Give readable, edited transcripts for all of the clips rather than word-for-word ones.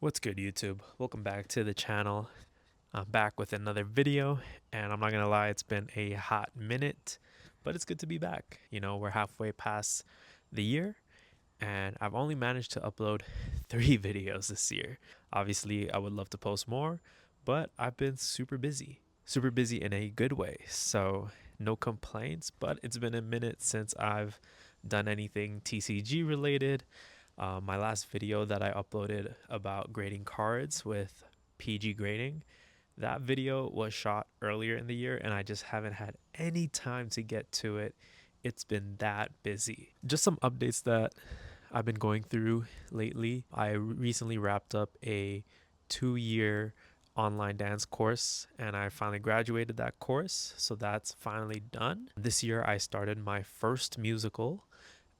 What's good, YouTube? Welcome back to the channel. I'm back with another video, and I'm not gonna lie, it's been a hot minute, but it's good to be back. We're halfway past the year, and I've only managed to upload 3 videos this year. Obviously, I would love to post more, but I've been super busy in a good way. So, no complaints, but it's been a minute since I've done anything TCG related. My last video that I uploaded about grading cards with PG grading, that video was shot earlier in the year and I just haven't had any time to get to it. It's been that busy. Just some updates that I've been going through lately. I recently wrapped up a 2-year online dance course and I finally graduated that course. So that's finally done. This year I started my first musical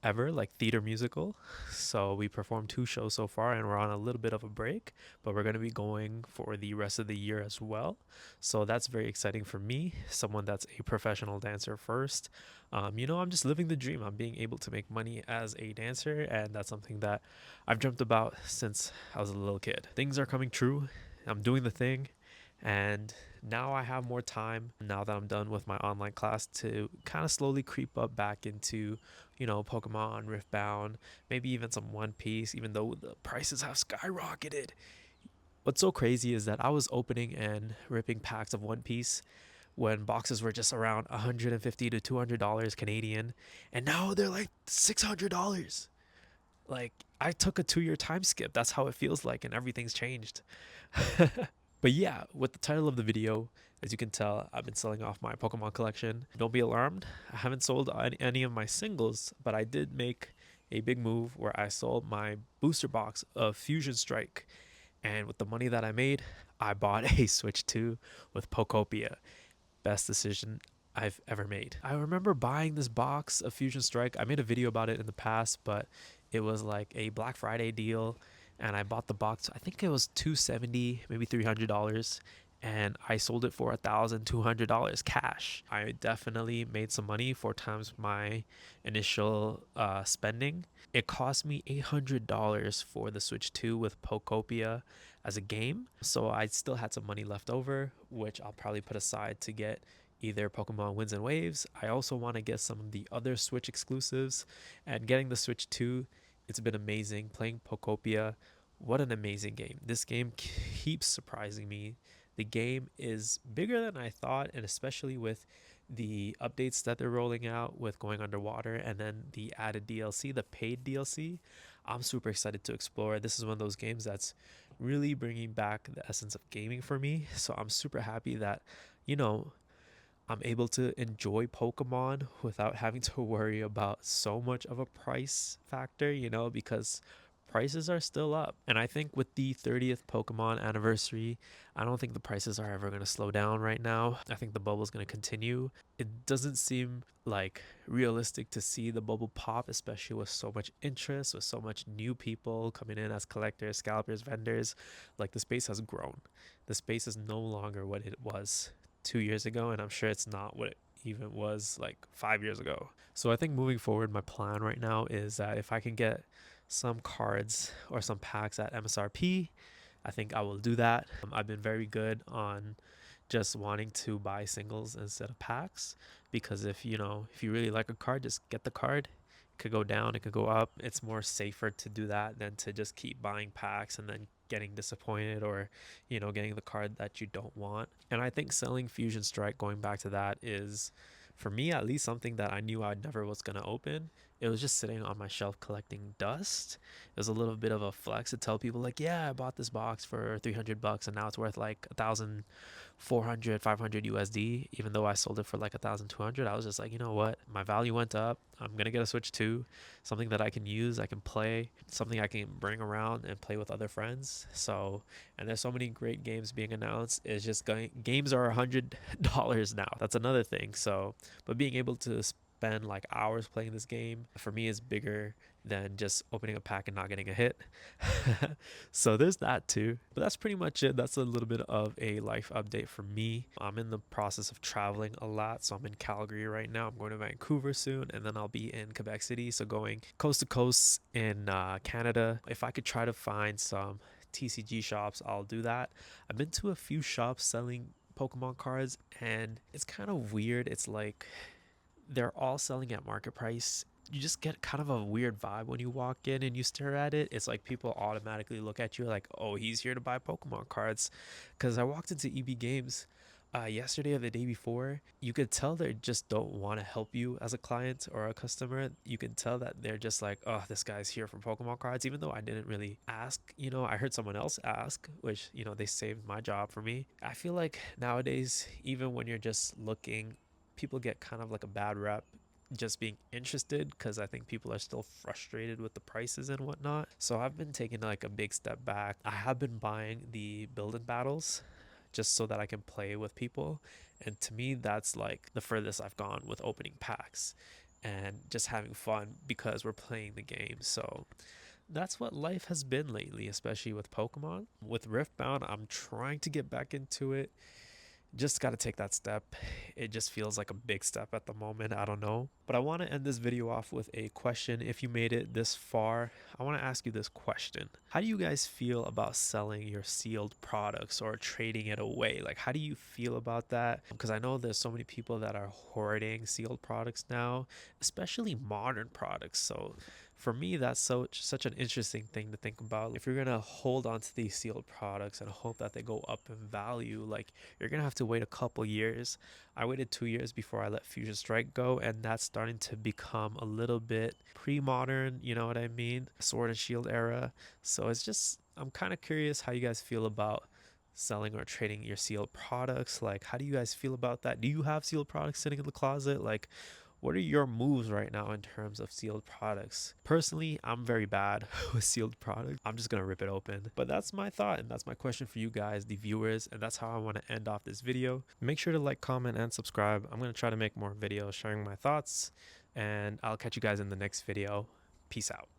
ever, like theater musical. So we performed 2 shows so far and we're on a little bit of a break, but we're going to be going for the rest of the year as well. So that's very exciting for me, someone that's a professional dancer first. I'm just living the dream. I'm being able to make money as a dancer, and that's something that I've dreamt about since I was a little kid. Things are coming true. I'm doing the thing, and now I have more time now that I'm done with my online class to kind of slowly creep up back into, Pokemon, Riftbound, maybe even some One Piece, even though the prices have skyrocketed. What's so crazy is that I was opening and ripping packs of One Piece when boxes were just around $150 to $200 Canadian, and now they're like $600. Like, I took a 2-year time skip. That's how it feels like, and everything's changed. But yeah, with the title of the video, as you can tell, I've been selling off my Pokemon collection. Don't be alarmed, I haven't sold any of my singles, but I did make a big move where I sold my booster box of Fusion Strike. And with the money that I made, I bought a Switch 2 with Pokopia. Best decision I've ever made. I remember buying this box of Fusion Strike. I made a video about it in the past, but it was like a Black Friday deal, and I bought the box. I think it was $270, maybe $300, and I sold it for $1,200 cash. I definitely made some money, 4 times my initial spending. It cost me $800 for the Switch 2 with Pokopia as a game, so I still had some money left over, which I'll probably put aside to get either Pokemon Winds and Waves. I also want to get some of the other Switch exclusives, and getting the Switch 2, it's been amazing playing Pokopia. What an amazing game. This game keeps surprising me. The game is bigger than I thought, and especially with the updates that they're rolling out with going underwater and then the added DLC, the paid DLC, I'm super excited to explore. This is one of those games that's really bringing back the essence of gaming for me. So I'm super happy that, you know, I'm able to enjoy Pokemon without having to worry about so much of a price factor, because prices are still up. And I think with the 30th Pokemon anniversary, I don't think the prices are ever going to slow down right now. I think the bubble is going to continue. It doesn't seem like realistic to see the bubble pop, especially with so much interest, with so much new people coming in as collectors, scalpers, vendors. Like, the space has grown. The space is no longer what it was 2 years ago, and I'm sure it's not what it even was like 5 years ago. So I think moving forward, my plan right now is that if I can get some cards or some packs at MSRP, I think I will do that. I've been very good on just wanting to buy singles instead of packs, because if you really like a card, just get the card. It could go down, it could go up. It's more safer to do that than to just keep buying packs and then getting disappointed, or getting the card that you don't want. And I think selling Fusion Strike, going back to that, is, for me at least, something that I knew I never was going to open. It was just sitting on my shelf collecting dust. It was a little bit of a flex to tell people, like, yeah, I bought this box for $300 and now it's worth like 1,400, 500 USD. Even though I sold it for like 1,200, I was just like, you know what? My value went up. I'm going to get a Switch 2, something that I can use, I can play, something I can bring around and play with other friends. So, and there's so many great games being announced. It's just games are $100 now. That's another thing. So, but being able to spend like hours playing this game for me is bigger than just opening a pack and not getting a hit. So there's that too. But that's pretty much it. That's a little bit of a life update for me. I'm in the process of traveling a lot. So I'm in Calgary right now. I'm going to Vancouver soon, and then I'll be in Quebec City. So going coast to coast in Canada. If I could try to find some TCG shops, I'll do that. I've been to a few shops selling Pokemon cards, and it's kind of weird. It's like they're all selling at market price. You just get kind of a weird vibe when you walk in and you stare at it. It's like people automatically look at you like, oh, he's here to buy Pokemon cards. Because I walked into EB Games yesterday or the day before. You could tell they just don't want to help you as a client or a customer. You can tell that they're just like, oh, this guy's here for Pokemon cards. Even though I didn't really ask, I heard someone else ask, which, they saved my job for me. I feel like nowadays, even when you're just looking, people get kind of like a bad rep just being interested, because I think people are still frustrated with the prices and whatnot. So I've been taking like a big step back. I have been buying the build and battles just so that I can play with people. And to me, that's like the furthest I've gone with opening packs and just having fun because we're playing the game. So that's what life has been lately, especially with Pokemon. With Riftbound, I'm trying to get back into it. Just got to take that step. It just feels like a big step at the moment. I don't know. But I want to end this video off with a question. If you made it this far, I want to ask you this question. How do you guys feel about selling your sealed products or trading it away? Like, how do you feel about that? Because I know there's so many people that are hoarding sealed products now, especially modern products. So for me, that's such an interesting thing to think about. If you're gonna hold on to these sealed products and hope that they go up in value, like, you're gonna have to wait a couple years. I waited 2 years before I let Fusion Strike go, and that's starting to become a little bit pre-modern, you know what I mean? Sword and Shield era. So I'm kind of curious how you guys feel about selling or trading your sealed products. Like, how do you guys feel about that? Do you have sealed products sitting in the closet? Like, what are your moves right now in terms of sealed products? Personally, I'm very bad with sealed products. I'm just gonna rip it open. But that's my thought, and that's my question for you guys, the viewers, and that's how I want to end off this video. Make sure to like, comment, and subscribe. I'm gonna try to make more videos sharing my thoughts, and I'll catch you guys in the next video. Peace out.